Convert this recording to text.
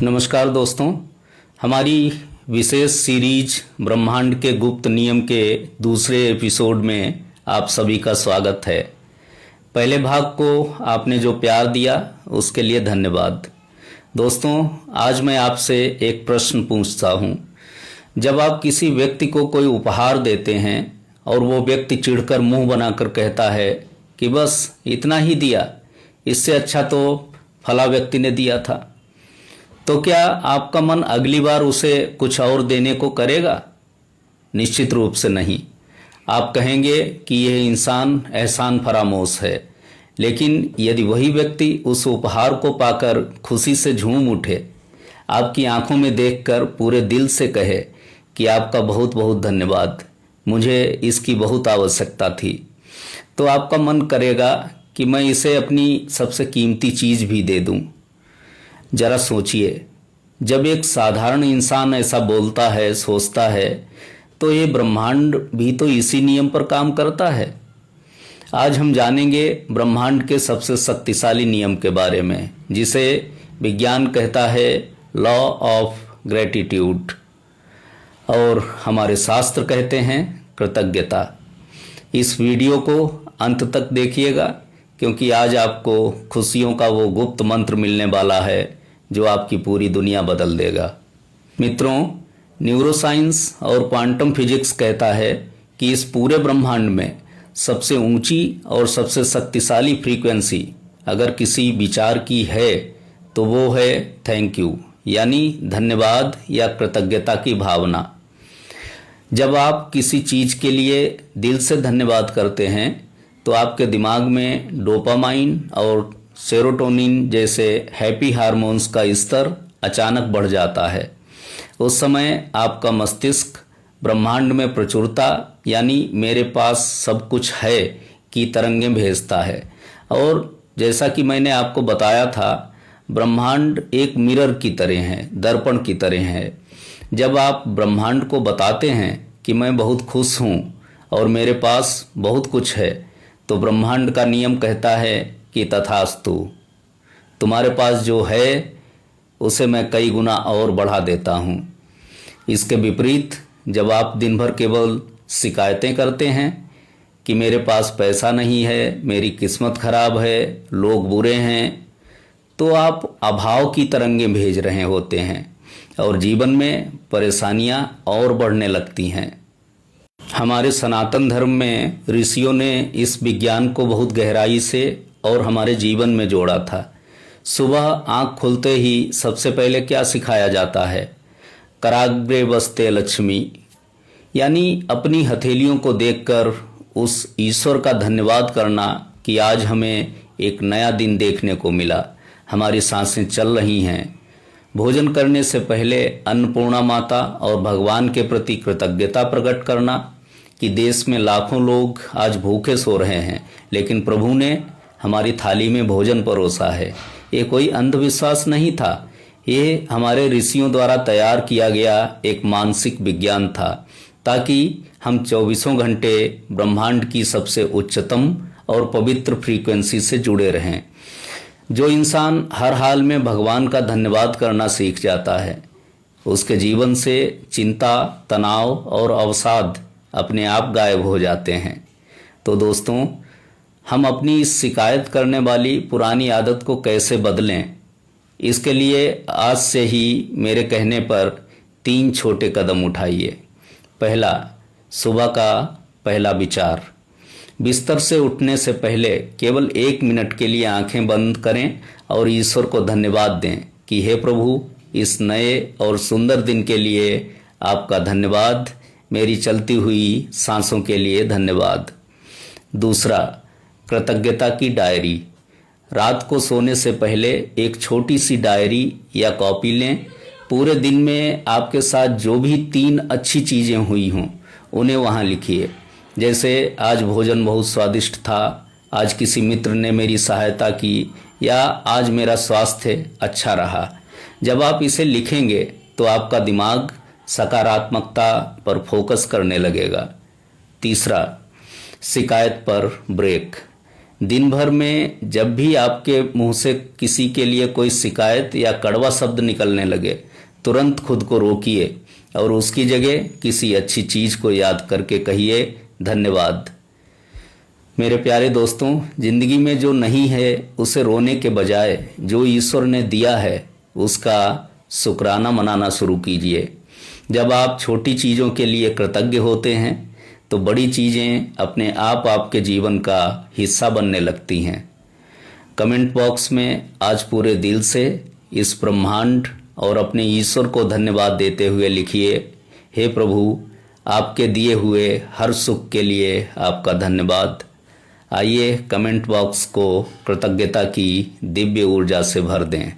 नमस्कार दोस्तों, हमारी विशेष सीरीज ब्रह्मांड के गुप्त नियम के दूसरे एपिसोड में आप सभी का स्वागत है। पहले भाग को आपने जो प्यार दिया उसके लिए धन्यवाद। दोस्तों, आज मैं आपसे एक प्रश्न पूछता हूँ। जब आप किसी व्यक्ति को कोई उपहार देते हैं और वो व्यक्ति चिढ़कर मुंह बनाकर कहता है कि बस इतना ही दिया, इससे अच्छा तो फला व्यक्ति ने दिया था, तो क्या आपका मन अगली बार उसे कुछ और देने को करेगा? निश्चित रूप से नहीं। आप कहेंगे कि यह इंसान एहसान फरामोश है। लेकिन यदि वही व्यक्ति उस उपहार को पाकर खुशी से झूम उठे, आपकी आंखों में देखकर पूरे दिल से कहे कि आपका बहुत बहुत धन्यवाद, मुझे इसकी बहुत आवश्यकता थी, तो आपका मन करेगा कि मैं इसे अपनी सबसे कीमती चीज़ भी दे दूं। जरा सोचिए, जब एक साधारण इंसान ऐसा बोलता है, सोचता है, तो ये ब्रह्मांड भी तो इसी नियम पर काम करता है। आज हम जानेंगे ब्रह्मांड के सबसे शक्तिशाली नियम के बारे में, जिसे विज्ञान कहता है लॉ ऑफ ग्रेटिट्यूड और हमारे शास्त्र कहते हैं कृतज्ञता। इस वीडियो को अंत तक देखिएगा, क्योंकि आज आपको खुशियों का वो गुप्त मंत्र मिलने वाला है जो आपकी पूरी दुनिया बदल देगा। मित्रों, न्यूरोसाइंस और क्वांटम फिजिक्स कहता है कि इस पूरे ब्रह्मांड में सबसे ऊंची और सबसे शक्तिशाली फ्रीक्वेंसी अगर किसी विचार की है तो वो है थैंक यू, यानी धन्यवाद या कृतज्ञता की भावना। जब आप किसी चीज़ के लिए दिल से धन्यवाद करते हैं तो आपके दिमाग में डोपामाइन और सेरोटोनिन जैसे हैप्पी हार्मोन्स का स्तर अचानक बढ़ जाता है। उस समय आपका मस्तिष्क ब्रह्मांड में प्रचुरता यानी मेरे पास सब कुछ है की तरंगें भेजता है। और जैसा कि मैंने आपको बताया था, ब्रह्मांड एक मिरर की तरह है, दर्पण की तरह है। जब आप ब्रह्मांड को बताते हैं कि मैं बहुत खुश हूँ और मेरे पास बहुत कुछ है, तो ब्रह्मांड का नियम कहता है कि तथास्तु, तुम्हारे पास जो है उसे मैं कई गुना और बढ़ा देता हूँ। इसके विपरीत जब आप दिन भर केवल शिकायतें करते हैं कि मेरे पास पैसा नहीं है, मेरी किस्मत खराब है, लोग बुरे हैं, तो आप अभाव की तरंगें भेज रहे होते हैं और जीवन में परेशानियां और बढ़ने लगती हैं। हमारे सनातन धर्म में ऋषियों ने इस विज्ञान को बहुत गहराई से और हमारे जीवन में जोड़ा था। सुबह आंख खुलते ही सबसे पहले क्या सिखाया जाता है? कराग्रे बस्ते लक्ष्मी, यानी अपनी हथेलियों को देखकर उस ईश्वर का धन्यवाद करना कि आज हमें एक नया दिन देखने को मिला, हमारी सांसें चल रही हैं। भोजन करने से पहले अन्नपूर्णा माता और भगवान के प्रति कृतज्ञता प्रकट करना कि देश में लाखों लोग आज भूखे सो रहे हैं, लेकिन प्रभु ने हमारी थाली में भोजन परोसा है। ये कोई अंधविश्वास नहीं था, ये हमारे ऋषियों द्वारा तैयार किया गया एक मानसिक विज्ञान था, ताकि हम 24 घंटे ब्रह्मांड की सबसे उच्चतम और पवित्र फ्रीक्वेंसी से जुड़े रहें। जो इंसान हर हाल में भगवान का धन्यवाद करना सीख जाता है, उसके जीवन से चिंता, तनाव और अवसाद अपने आप गायब हो जाते हैं। तो दोस्तों, हम अपनी इस शिकायत करने वाली पुरानी आदत को कैसे बदलें? इसके लिए आज से ही मेरे कहने पर 3 छोटे कदम उठाइए। पहला, सुबह का पहला विचार। बिस्तर से उठने से पहले केवल 1 मिनट के लिए आंखें बंद करें और ईश्वर को धन्यवाद दें कि हे प्रभु, इस नए और सुंदर दिन के लिए आपका धन्यवाद, मेरी चलती हुई सांसों के लिए धन्यवाद। दूसरा, कृतज्ञता की डायरी। रात को सोने से पहले एक छोटी सी डायरी या कॉपी लें। पूरे दिन में आपके साथ जो भी 3 अच्छी चीज़ें हुई हों उन्हें वहाँ लिखिए। जैसे आज भोजन बहुत स्वादिष्ट था, आज किसी मित्र ने मेरी सहायता की, या आज मेरा स्वास्थ्य अच्छा रहा। जब आप इसे लिखेंगे तो आपका दिमाग सकारात्मकता पर फोकस करने लगेगा। तीसरा, शिकायत पर ब्रेक। दिन भर में जब भी आपके मुंह से किसी के लिए कोई शिकायत या कड़वा शब्द निकलने लगे, तुरंत खुद को रोकिए और उसकी जगह किसी अच्छी चीज को याद करके कहिए धन्यवाद। मेरे प्यारे दोस्तों, जिंदगी में जो नहीं है उसे रोने के बजाय जो ईश्वर ने दिया है उसका शुक्राना मनाना शुरू कीजिए। जब आप छोटी चीज़ों के लिए कृतज्ञ होते हैं तो बड़ी चीज़ें अपने आप आपके जीवन का हिस्सा बनने लगती हैं। कमेंट बॉक्स में आज पूरे दिल से इस ब्रह्मांड और अपने ईश्वर को धन्यवाद देते हुए लिखिए, हे प्रभु, आपके दिए हुए हर सुख के लिए आपका धन्यवाद। आइए कमेंट बॉक्स को कृतज्ञता की दिव्य ऊर्जा से भर दें।